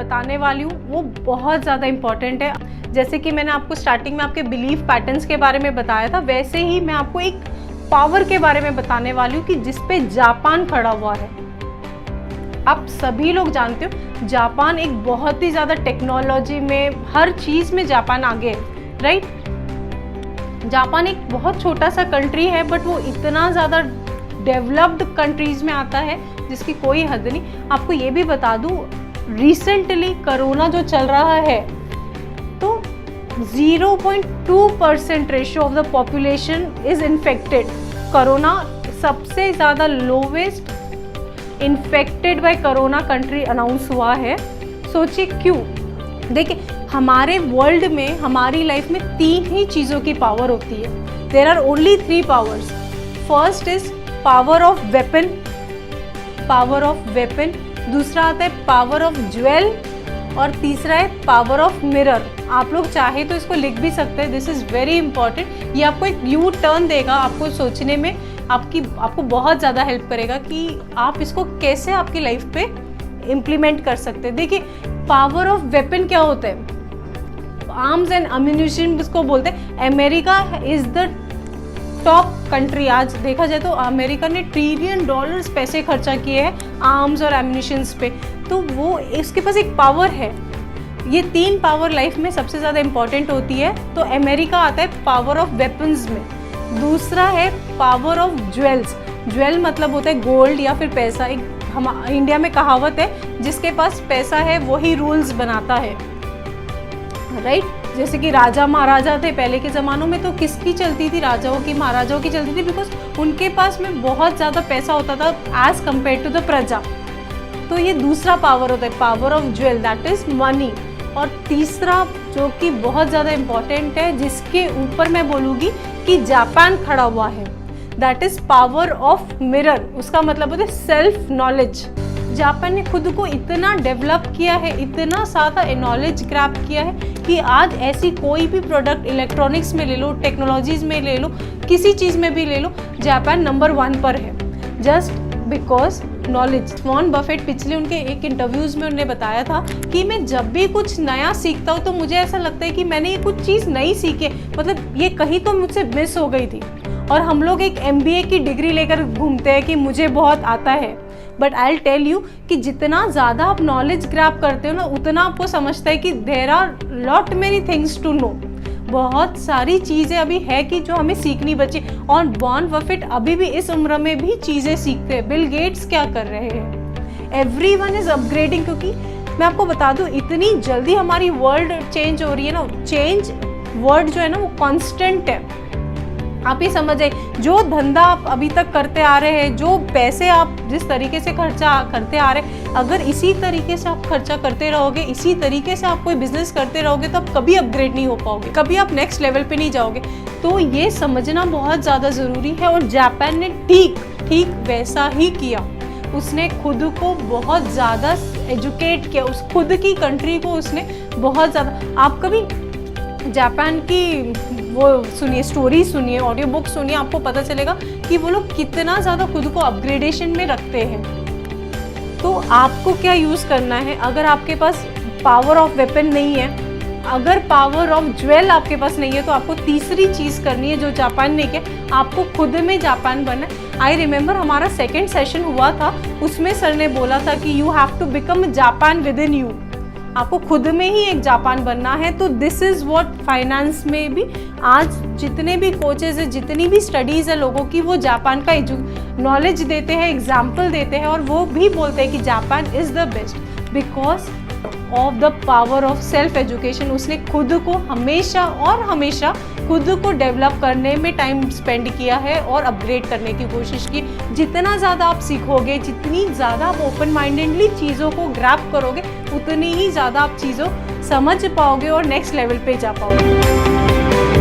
बताने वाली हूँ वो बहुत ज़्यादा इम्पॉर्टेंट है। जैसे कि मैंने आपको स्टार्टिंग में आपके बिलीफ पैटर्न्स के बारे में बताया था, वैसे ही मैं आपको एक पावर के बारे में बताने वाली हूँ कि जिस पे जापान खड़ा हुआ है। आप सभी लोग जानते हो जापान एक बहुत ही ज़्यादा टेक्नोलॉजी में, हर चीज़ में जापान आगे है, राइट। जापान एक बहुत छोटा सा कंट्री है बट वो इतना ज़्यादा डेवलप्ड कंट्रीज़ में आता है जिसकी कोई हद नहीं। आपको ये भी बता दूँ, रिसेंटली कोरोना जो चल रहा है तो 0.2% ratio of the population is infected. Corona सबसे ज़्यादा lowest infected by corona country announce हुआ है। सोचिए क्यों। देखिए, हमारे वर्ल्ड में, हमारी लाइफ में 3 ही चीज़ों की पावर होती है। There are only 3 powers. First is power of weapon, दूसरा आता है पावर ऑफ ज्वेल और तीसरा है पावर ऑफ मिरर। आप लोग चाहे तो इसको लिख भी सकते हैं, दिस इज़ वेरी इंपॉर्टेंट। ये आपको एक यू टर्न देगा, आपको सोचने में आपको बहुत ज़्यादा हेल्प करेगा कि आप इसको कैसे आपकी लाइफ पे इम्प्लीमेंट कर सकते हैं। देखिए, पावर ऑफ वेपन क्या होता है? आर्म्स एंड अम्यूनिशन इसको बोलते हैं। America is the top country. आज देखा जाए तो अमेरिका ने $1 ट्रिलियन पैसे खर्चा किए हैं आर्म्स और एम्यूनिशंस पे। तो वो इसके पास एक पावर है। ये 3 पावर लाइफ में सबसे ज़्यादा इंपॉर्टेंट होती है। तो अमेरिका आता है पावर ऑफ वेपन्स में। दूसरा है पावर ऑफ ज्वेल्स। ज्वेल मतलब होता है गोल्ड या फिर पैसा। एक हम इंडिया में कहावत है, जिसके पास पैसा है वही रूल्स बनाता है, राइट। जैसे कि राजा महाराजा थे पहले के ज़मानों में, तो किसकी चलती थी? राजाओं की, महाराजाओं की चलती थी, बिकॉज उनके पास में बहुत ज़्यादा पैसा होता था एज कम्पेयर टू द प्रजा। तो ये दूसरा पावर होता है, power of jewel, that is money. और तीसरा जो कि बहुत ज़्यादा इम्पॉर्टेंट है, जिसके ऊपर मैं बोलूँगी कि जापान खड़ा हुआ है, that is power of mirror. उसका मतलब होता है सेल्फ नॉलेज। जापान ने खुद को इतना डेवलप किया है, इतना ज़्यादा नॉलेज ग्रैब किया है कि आज ऐसी कोई भी प्रोडक्ट, इलेक्ट्रॉनिक्स में ले लो, टेक्नोलॉजीज़ में ले लो, किसी चीज़ में भी ले लो, जापान नंबर 1 पर है, just because knowledge. Warren Buffett पिछले उनके एक इंटरव्यूज़ में उन्होंने बताया था कि मैं जब भी कुछ नया सीखता हूँ तो मुझे ऐसा लगता है कि मैंने ये कुछ चीज़ नई सीखी है, मतलब ये कहीं तो मुझसे मिस हो गई थी। और हम लोग एक MBA की डिग्री लेकर घूमते हैं कि मुझे बहुत आता है, but I will tell you कि जितना ज़्यादा आप नॉलेज ग्रैब करते हो ना, उतना आपको समझता है कि there are lot many things to know. बहुत सारी चीज़ें अभी है कि जो हमें सीखनी बची। और वॉरेन बफेट अभी भी इस उम्र में भी चीज़ें सीखते हैं। बिल गेट्स क्या कर रहे हैं? Everyone is upgrading. क्योंकि मैं आपको बता दूं, इतनी जल्दी हमारी वर्ल्ड चेंज हो रही है ना, चेंज वर्ड जो है ना वो कांस्टेंट है। आप ये समझे, जो धंधा आप अभी तक करते आ रहे हैं, जो पैसे आप जिस तरीके से खर्चा करते आ रहे हैं, अगर इसी तरीके से आप खर्चा करते रहोगे, इसी तरीके से आप कोई बिजनेस करते रहोगे, तो आप कभी अपग्रेड नहीं हो पाओगे, कभी आप नेक्स्ट लेवल पे नहीं जाओगे। तो ये समझना बहुत ज़्यादा ज़रूरी है। और जापान ने ठीक वैसा ही किया। उसने खुद को बहुत ज़्यादा एजुकेट किया, उस खुद की कंट्री को उसने बहुत ज़्यादा। आप कभी जापान की वो सुनिए, स्टोरी सुनिए, ऑडियो बुक सुनिए, आपको पता चलेगा कि वो लोग कितना ज़्यादा खुद को अपग्रेडेशन में रखते हैं। तो आपको क्या यूज़ करना है? अगर आपके पास पावर ऑफ वेपन नहीं है, अगर पावर ऑफ ज्वेल आपके पास नहीं है, तो आपको तीसरी चीज़ करनी है जो जापान ने किया, आपको खुद में जापान बनना है। आई रिमेंबर हमारा 2nd सेशन हुआ था, उसमें सर ने बोला था कि you have to become Japan within you. आपको खुद में ही एक जापान बनना है। तो दिस इज़ व्हाट फाइनेंस में भी आज जितने भी कोचेज़ हैं, जितनी भी स्टडीज़ है लोगों की, वो जापान का नॉलेज देते हैं, एग्जाम्पल देते हैं, और वो भी बोलते हैं कि Japan is the best because of the power of self education. उसने खुद को हमेशा और हमेशा खुद को डेवलप करने में टाइम स्पेंड किया है और अपग्रेड करने की कोशिश की। जितना ज़्यादा आप सीखोगे, जितनी ज़्यादा आप ओपन माइंडेडली चीज़ों को ग्रैब करोगे, उतनी ही ज़्यादा आप चीज़ों समझ पाओगे और नेक्स्ट लेवल पे जा पाओगे।